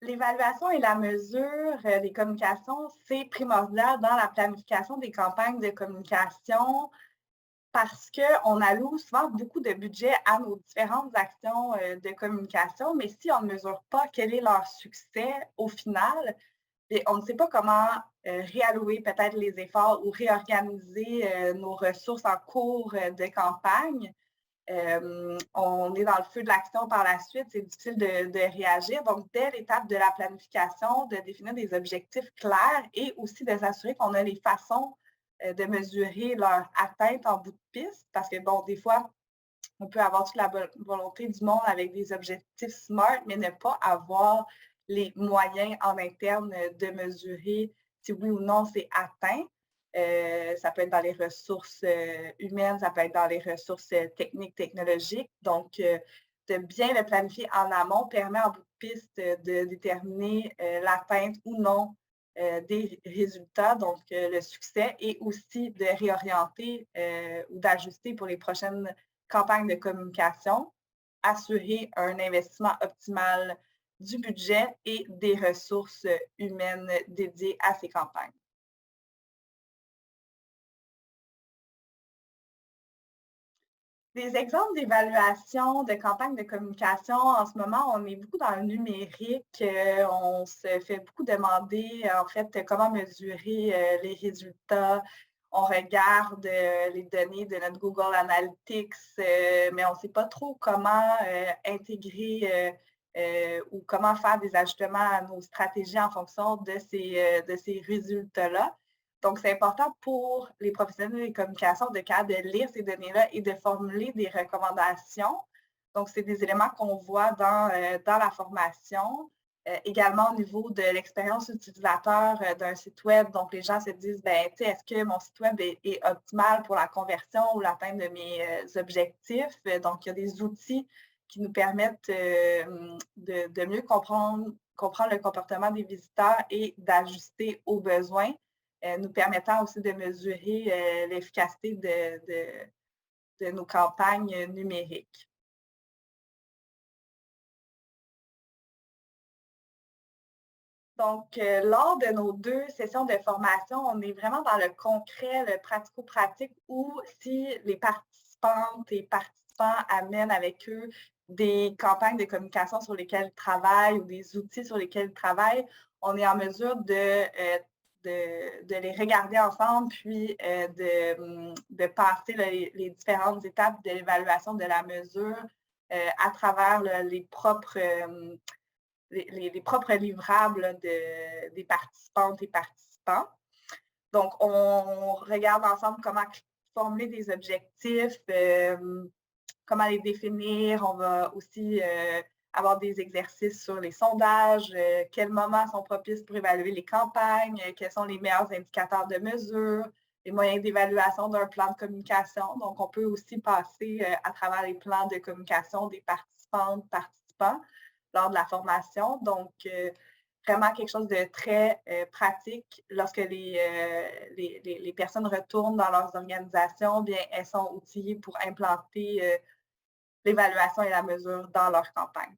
L'évaluation et la mesure des communications, c'est primordial dans la planification des campagnes de communication parce qu'on alloue souvent beaucoup de budget à nos différentes actions de communication, mais si on ne mesure pas quel est leur succès au final, et on ne sait pas comment réallouer peut-être les efforts ou réorganiser nos ressources en cours de campagne. On est dans le feu de l'action par la suite, c'est difficile de réagir. Donc, dès l'étape de la planification, de définir des objectifs clairs et aussi de s'assurer qu'on a les façons de mesurer leur atteinte en bout de piste. Parce que, bon, des fois, on peut avoir toute la volonté du monde avec des objectifs SMART, mais ne pas avoir les moyens en interne de mesurer si oui ou non c'est atteint. Ça peut être dans les ressources humaines, ça peut être dans les ressources techniques, technologiques. Donc, de bien le planifier en amont permet en bout de piste de déterminer l'atteinte ou non des résultats, donc le succès, et aussi de réorienter ou d'ajuster pour les prochaines campagnes de communication, assurer un investissement optimal du budget et des ressources humaines dédiées à ces campagnes. Des exemples d'évaluation de campagnes de communication, en ce moment, on est beaucoup dans le numérique. On se fait beaucoup demander, en fait, comment mesurer les résultats. On regarde les données de notre Google Analytics, mais on ne sait pas trop comment intégrer ou comment faire des ajustements à nos stratégies en fonction de ces résultats-là. Donc, c'est important pour les professionnels des communications de lire ces données-là et de formuler des recommandations. Donc, c'est des éléments qu'on voit dans la formation. Également au niveau de l'expérience utilisateur d'un site web. Donc, les gens se disent, ben, est-ce que mon site web est optimal pour la conversion ou l'atteinte de mes objectifs? Donc, il y a des outils qui nous permettent de mieux comprendre le comportement des visiteurs et d'ajuster aux besoins, nous permettant aussi de mesurer l'efficacité de nos campagnes numériques. Donc, lors de nos 2 sessions de formation, on est vraiment dans le concret, le pratico-pratique où si les participantes et participants amènent avec eux des campagnes de communication sur lesquelles ils travaillent ou des outils sur lesquels ils travaillent, on est en mesure de les regarder ensemble, puis de passer les différentes étapes de l'évaluation de la mesure à travers les propres livrables des participantes et participants. Donc, on regarde ensemble comment formuler des objectifs, comment les définir. On va aussi avoir des exercices sur les sondages, quels moments sont propices pour évaluer les campagnes, quels sont les meilleurs indicateurs de mesure, les moyens d'évaluation d'un plan de communication. Donc, on peut aussi passer à travers les plans de communication des participantes, participants lors de la formation. Donc, vraiment quelque chose de très pratique. Lorsque les personnes retournent dans leurs organisations, bien, elles sont outillées pour implanter l'évaluation et la mesure dans leur campagne.